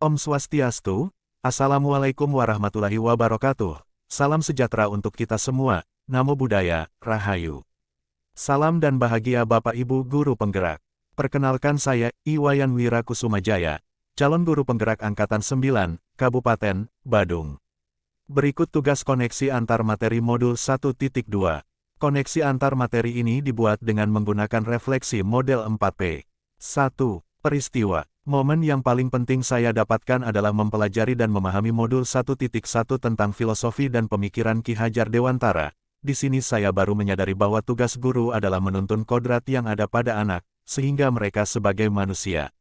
Om Swastiastu, Assalamualaikum warahmatullahi wabarakatuh. Salam sejahtera untuk kita semua, Namo Buddhaya, Rahayu. Salam dan bahagia Bapak Ibu Guru Penggerak. Perkenalkan saya, Iwayan Wirakusumajaya, calon guru penggerak Angkatan 9, Kabupaten Badung. Berikut tugas koneksi antar materi modul 1.2. Koneksi antar materi ini dibuat dengan menggunakan refleksi model 4P. 1. Peristiwa. Momen yang paling penting saya dapatkan adalah mempelajari dan memahami modul 1.1 tentang filosofi dan pemikiran Ki Hajar Dewantara. Di sini saya baru menyadari bahwa tugas guru adalah menuntun kodrat yang ada pada anak, sehingga mereka sebagai manusia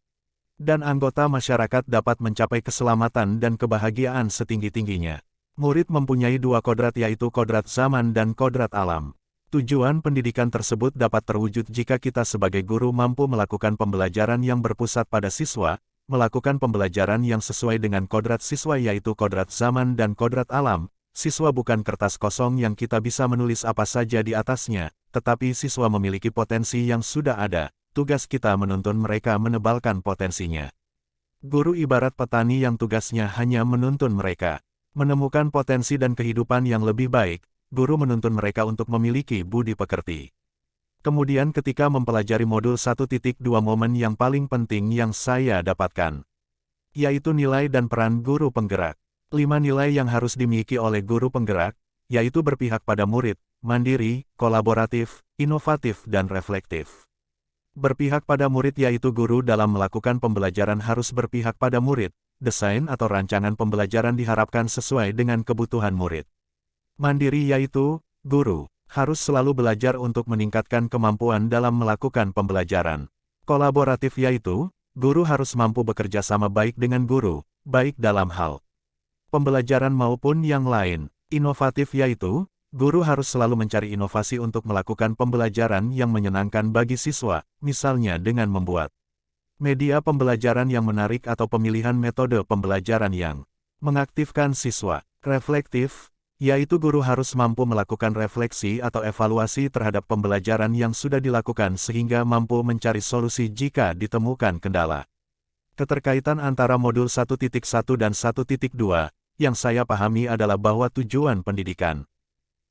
dan anggota masyarakat dapat mencapai keselamatan dan kebahagiaan setinggi-tingginya. Murid mempunyai dua kodrat, yaitu kodrat zaman dan kodrat alam. Tujuan pendidikan tersebut dapat terwujud jika kita sebagai guru mampu melakukan pembelajaran yang berpusat pada siswa, melakukan pembelajaran yang sesuai dengan kodrat siswa yaitu kodrat zaman dan kodrat alam. Siswa bukan kertas kosong yang kita bisa menulis apa saja di atasnya, tetapi siswa memiliki potensi yang sudah ada. Tugas kita menuntun mereka menebalkan potensinya. Guru ibarat petani yang tugasnya hanya menuntun mereka menemukan potensi dan kehidupan yang lebih baik. Guru menuntun mereka untuk memiliki budi pekerti. Kemudian ketika mempelajari modul 1.2, momen yang paling penting yang saya dapatkan yaitu nilai dan peran guru penggerak. 5 nilai yang harus dimiliki oleh guru penggerak, yaitu berpihak pada murid, mandiri, kolaboratif, inovatif dan reflektif. Berpihak pada murid yaitu guru dalam melakukan pembelajaran harus berpihak pada murid. Desain atau rancangan pembelajaran diharapkan sesuai dengan kebutuhan murid. Mandiri yaitu, guru harus selalu belajar untuk meningkatkan kemampuan dalam melakukan pembelajaran. Kolaboratif yaitu, guru harus mampu bekerja sama baik dengan guru, baik dalam hal pembelajaran maupun yang lain. Inovatif yaitu, guru harus selalu mencari inovasi untuk melakukan pembelajaran yang menyenangkan bagi siswa, misalnya dengan membuat media pembelajaran yang menarik atau pemilihan metode pembelajaran yang mengaktifkan siswa. Reflektif yaitu guru harus mampu melakukan refleksi atau evaluasi terhadap pembelajaran yang sudah dilakukan sehingga mampu mencari solusi jika ditemukan kendala. Keterkaitan antara modul 1.1 dan 1.2, yang saya pahami adalah bahwa tujuan pendidikan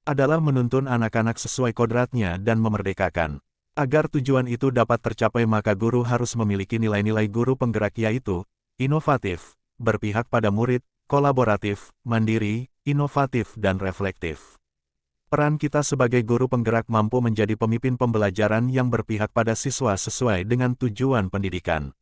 adalah menuntun anak-anak sesuai kodratnya dan memerdekakan. Agar tujuan itu dapat tercapai maka guru harus memiliki nilai-nilai guru penggerak yaitu, inovatif, berpihak pada murid, kolaboratif, mandiri, inovatif dan reflektif. Peran kita sebagai guru penggerak mampu menjadi pemimpin pembelajaran yang berpihak pada siswa sesuai dengan tujuan pendidikan.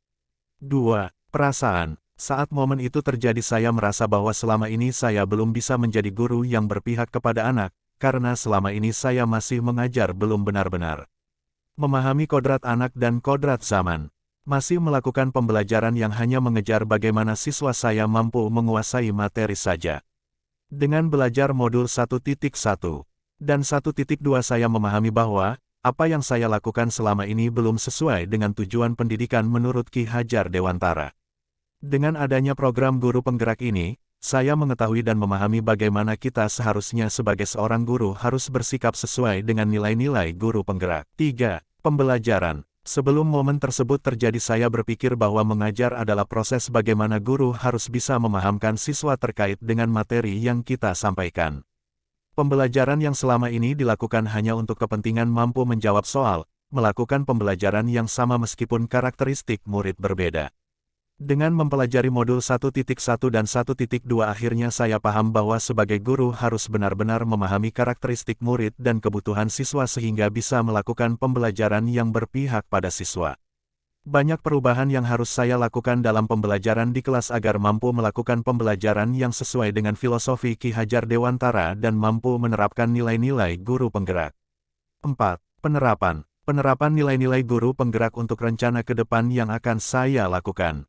2. Perasaan. Saat momen itu terjadi saya merasa bahwa selama ini saya belum bisa menjadi guru yang berpihak kepada anak, karena selama ini saya masih mengajar belum benar-benar memahami kodrat anak dan kodrat zaman. Masih melakukan pembelajaran yang hanya mengejar bagaimana siswa saya mampu menguasai materi saja. Dengan belajar modul 1.1 dan 1.2 saya memahami bahwa, apa yang saya lakukan selama ini belum sesuai dengan tujuan pendidikan menurut Ki Hajar Dewantara. Dengan adanya program guru penggerak ini, saya mengetahui dan memahami bagaimana kita seharusnya sebagai seorang guru harus bersikap sesuai dengan nilai-nilai guru penggerak. 3. Pembelajaran. Sebelum momen tersebut terjadi saya berpikir bahwa mengajar adalah proses bagaimana guru harus bisa memahamkan siswa terkait dengan materi yang kita sampaikan. Pembelajaran yang selama ini dilakukan hanya untuk kepentingan mampu menjawab soal, melakukan pembelajaran yang sama meskipun karakteristik murid berbeda. Dengan mempelajari modul 1.1 dan 1.2 akhirnya saya paham bahwa sebagai guru harus benar-benar memahami karakteristik murid dan kebutuhan siswa sehingga bisa melakukan pembelajaran yang berpihak pada siswa. Banyak perubahan yang harus saya lakukan dalam pembelajaran di kelas agar mampu melakukan pembelajaran yang sesuai dengan filosofi Ki Hajar Dewantara dan mampu menerapkan nilai-nilai guru penggerak. 4. Penerapan. Penerapan nilai-nilai guru penggerak untuk rencana ke depan yang akan saya lakukan.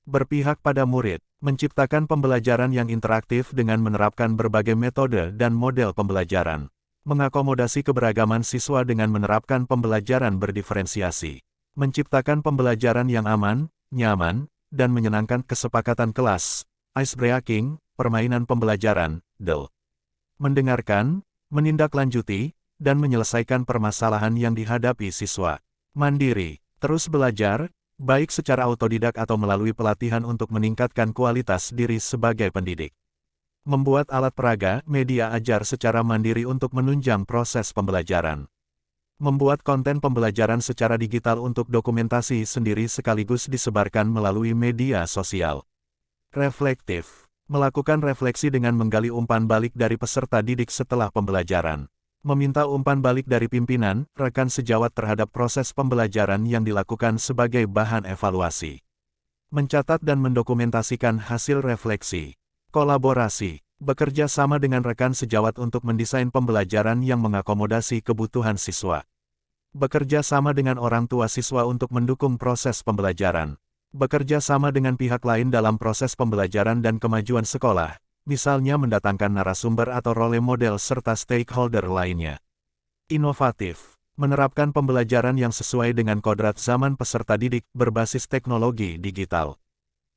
Berpihak pada murid, menciptakan pembelajaran yang interaktif dengan menerapkan berbagai metode dan model pembelajaran. Mengakomodasi keberagaman siswa dengan menerapkan pembelajaran berdiferensiasi. Menciptakan pembelajaran yang aman, nyaman, dan menyenangkan kesepakatan kelas. Ice breaking, permainan pembelajaran, DEL. Mendengarkan, menindaklanjuti, dan menyelesaikan permasalahan yang dihadapi siswa. Mandiri, terus belajar, baik secara autodidak atau melalui pelatihan untuk meningkatkan kualitas diri sebagai pendidik. Membuat alat peraga, media ajar secara mandiri untuk menunjang proses pembelajaran. Membuat konten pembelajaran secara digital untuk dokumentasi sendiri sekaligus disebarkan melalui media sosial. Reflektif. Melakukan refleksi dengan menggali umpan balik dari peserta didik setelah pembelajaran. Meminta umpan balik dari pimpinan, rekan sejawat terhadap proses pembelajaran yang dilakukan sebagai bahan evaluasi. Mencatat dan mendokumentasikan hasil refleksi. Kolaborasi. Bekerja sama dengan rekan sejawat untuk mendesain pembelajaran yang mengakomodasi kebutuhan siswa. Bekerja sama dengan orang tua siswa untuk mendukung proses pembelajaran. Bekerja sama dengan pihak lain dalam proses pembelajaran dan kemajuan sekolah, misalnya mendatangkan narasumber atau role model serta stakeholder lainnya. Inovatif. Menerapkan pembelajaran yang sesuai dengan kodrat zaman peserta didik berbasis teknologi digital.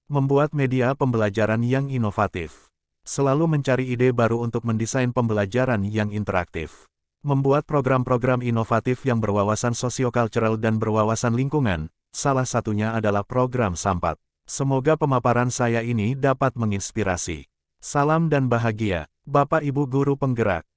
Membuat media pembelajaran yang inovatif. Selalu mencari ide baru untuk mendesain pembelajaran yang interaktif. Membuat program-program inovatif yang berwawasan sosiokultural dan berwawasan lingkungan, salah satunya adalah program Sampat. Semoga pemaparan saya ini dapat menginspirasi. Salam dan bahagia, Bapak Ibu Guru Penggerak.